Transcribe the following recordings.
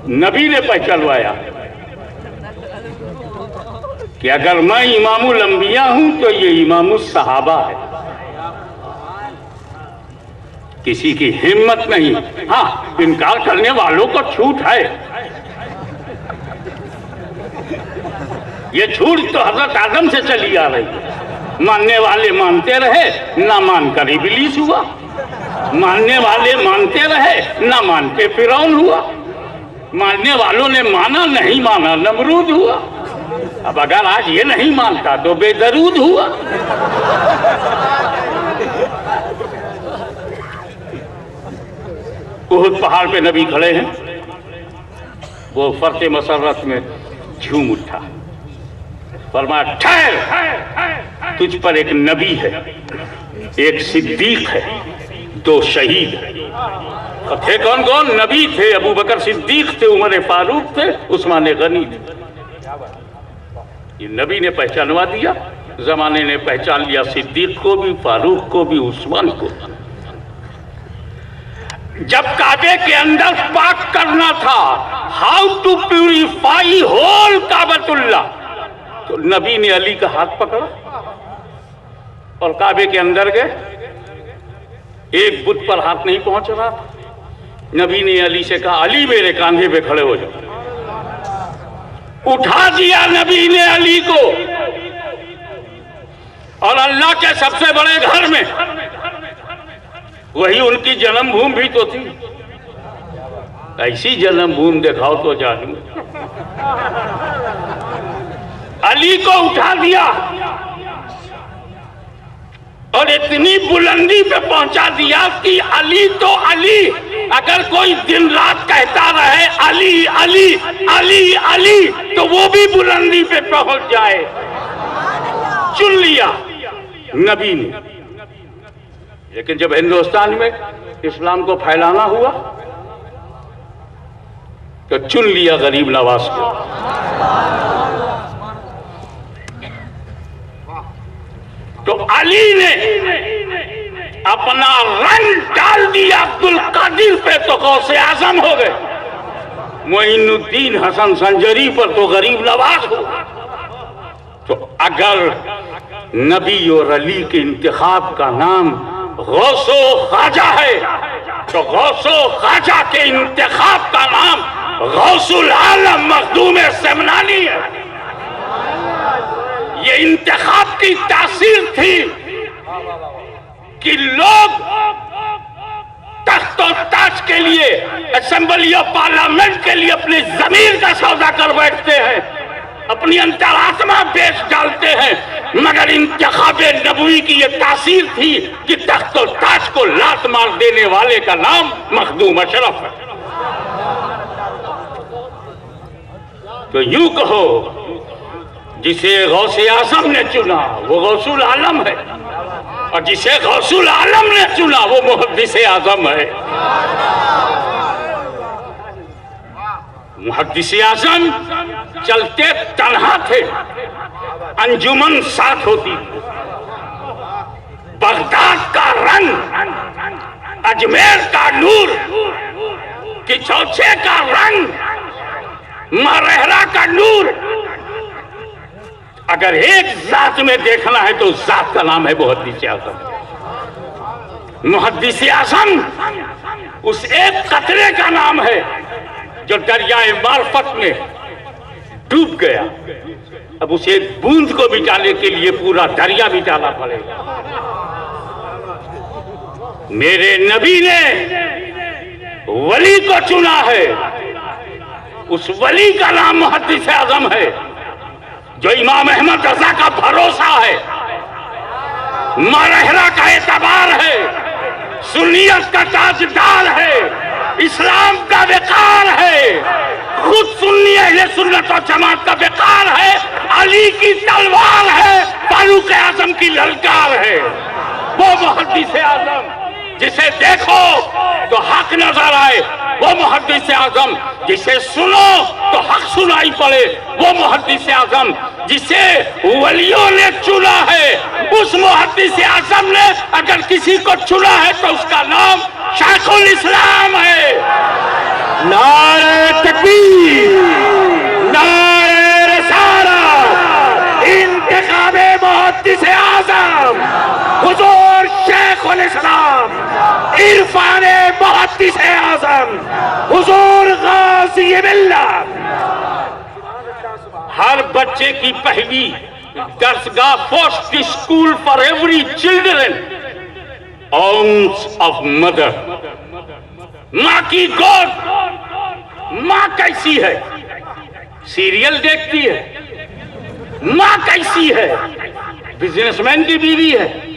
नबी ने पहचानवाया कि अगर मैं इमामुल अंबिया हूं तो ये इमामुस सहाबा है। किसी की हिम्मत नहीं। हाँ, इनकार करने वालों को छूट है। ये छूट तो हजरत आदम से चली आ रही है। मानने वाले मानते रहे, ना मानकर इब्लीस हुआ। मानने वाले मानते रहे, ना मान के फिरौन हुआ। मानने वालों ने माना, नहीं माना नमरूद हुआ। अब अगर आज ये नहीं मानता तो बेदरूद हुआ। उहुद पहाड़ पे नबी खड़े हैं, वो फर्ते मसरत में झूम उठा, फरमाया ठहर, तुझ पर एक नबी है, एक सिद्दीक है, दो शहीद है। थे कौन कौन? नबी थे, अबू बकर सिद्दीक थे, उमर फारूक थे, उस्मान गनी थे। ये नबी ने पहचानवा दिया, जमाने ने पहचान लिया सिद्दीक को भी, फारूक को भी, उस्मान को। जब काबे के अंदर पाक करना था, हाउ टू प्यूरिफाई होल काबतुल्लाह, तो नबी ने अली का हाथ पकड़ा और काबे के अंदर गए। एक बुत पर हाथ नहीं पहुंच रहा था। नबी ने अली से कहा, अली मेरे कांधे पे खड़े हो जाओ। उठा दिया नबी ने अली को, और अल्लाह के सबसे बड़े घर में, वही उनकी जन्मभूमि भी तो थी, ऐसी जन्मभूमि दिखाओ तो जानू। अली को उठा दिया और इतनी बुलंदी पे पहुंचा दिया कि अली तो अली, अगर कोई दिन रात कहता रहे अली अली अली अली, तो वो भी बुलंदी पे पहुंच जाए। चुन लिया नबी ने। लेकिन जब हिंदुस्तान में इस्लाम को फैलाना हुआ तो चुन लिया गरीब नवाज को। तो अली ने अपना रंग डाल दिया अब्दुल कादिर पे, तो गौसे आजम हो गए। मोइनुद्दीन हसन संजरी पर तो गरीब नवाज हो। तो अगर नबी और अली के इंतखाब का नाम गौसो ख्वाजा है, तो गौसो ख्वाजा के इंतखाब का नाम गौसुल आलम मखदूम समनानी है। ये इंतखाब की तासीर थी कि लोग तख्त और ताज के लिए, असेंबली ऑफ पार्लियामेंट के लिए अपनी जमीर का सौदा कर बैठते हैं, अपनी अंतरात्मा बेच डालते हैं, मगर इंतखाब नबवी की यह तासीर थी कि तख्त और ताज को लात मार देने वाले का नाम मखदूम अशरफ है। तो यूं कहो, जिसे गौसे आजम ने चुना वो गौसुल आलम है, और जिसे गौसुल आलम ने चुना वो मुहद्दिस आजम है। मुहद्दिस आजम चलते तन्हा थे, अंजुमन साथ होती। बगदाद का रंग, अजमेर का नूर, किचौचे का रंग, मरहरा का नूर, अगर एक जात में देखना है तो उस जात का नाम है मुहद्दिस आजम। मुहद्दिस आजम उस एक कतरे का नाम है जो दरियाए मार्फत में डूब गया। अब उस एक बूंद को मिटाने के लिए पूरा दरिया मिटाना पड़ेगा। मेरे नबी ने वली को चुना है, उस वली का नाम मुहद्दिस आजम है, जो इमाम अहमद रजा का भरोसा है, मरहरा का एतबार है, सुन्नियत का ताजदार है, इस्लाम का वकार है, खुद सुन्नी अहले सुन्नत और जमात का वकार है, अली की तलवार है, फारूक आजम की ललकार है। वो मुहद्दिस आजम जिसे देखो तो हक नजर आए, वो मुहद्दिस आजम जिसे सुनो तो हक सुनाई पड़े, वो मुहद्दिस आजम जिसे वलियों ने चुना है, उस मुहद्दिस आजम ने अगर किसी को चुना है तो उसका नाम शेखुल इस्लाम है। नारे तकबीर। शेखुल इस्लाम इरफान मुहद्दिस आज़म हुजूर गाज़ी मिल्लत। हर बच्चे की पहली दरसगाह, first school for every children, arms of mother. माँ की गोद। माँ कैसी है? सीरियल देखती है। माँ कैसी है? बिजनेसमैन की बीवी है।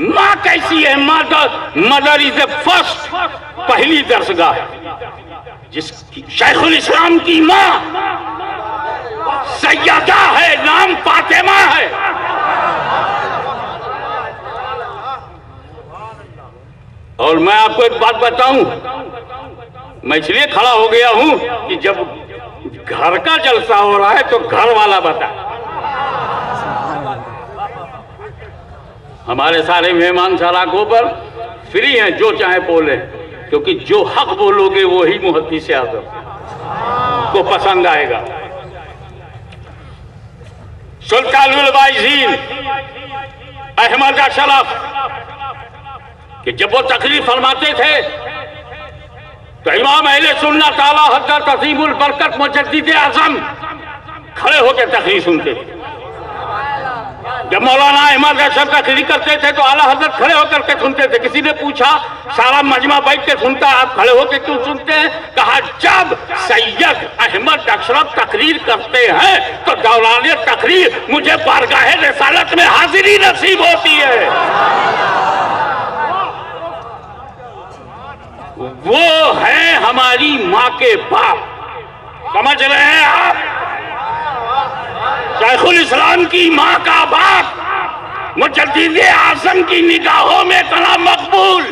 माँ कैसी है? मदर इज द फर्स्ट, पहली दरसगाह है। जिसकी शेखुल इस्लाम की माँ सैयदा है, नाम फातिमा है। और मैं आपको एक बात बताऊं, मैं इसलिए खड़ा हो गया हूं कि जब घर का जलसा हो रहा है तो घर वाला बता। हमारे सारे मेहमान सलाखों पर फ्री हैं, जो चाहे बोले, क्योंकि जो हक बोलोगे वही मुहद्दिस आज़म को पसंद आएगा। सुल्तानुल वाइज़ीन अहमद अशरफ कि जब वो तकरीर फरमाते थे तो इमाम अहले सुन्नत आला हज़रत अज़ीमुल बरकत मुजद्दिद आज़म खड़े होकर तकरीर सुनते थे। जब मौलाना अहमद अशरफ तकरीर करते थे तो आला हज़रत खड़े होकर के सुनते थे। किसी ने पूछा, सारा मजमा बैठ के सुनता, आप खड़े होकर क्यों सुनते हैं? कहा, जब सैयद अहमद अशरफ तकरीर करते हैं तो दौरान तकरीर मुझे बारगाह रिसालत में हाजिरी नसीब होती है। वो है हमारी माँ के बाप। समझ रहे हैं आप? शेखुल इस्लाम की माँ का बाप मुजद्दिद आज़म की निगाहों में इतना मकबूल,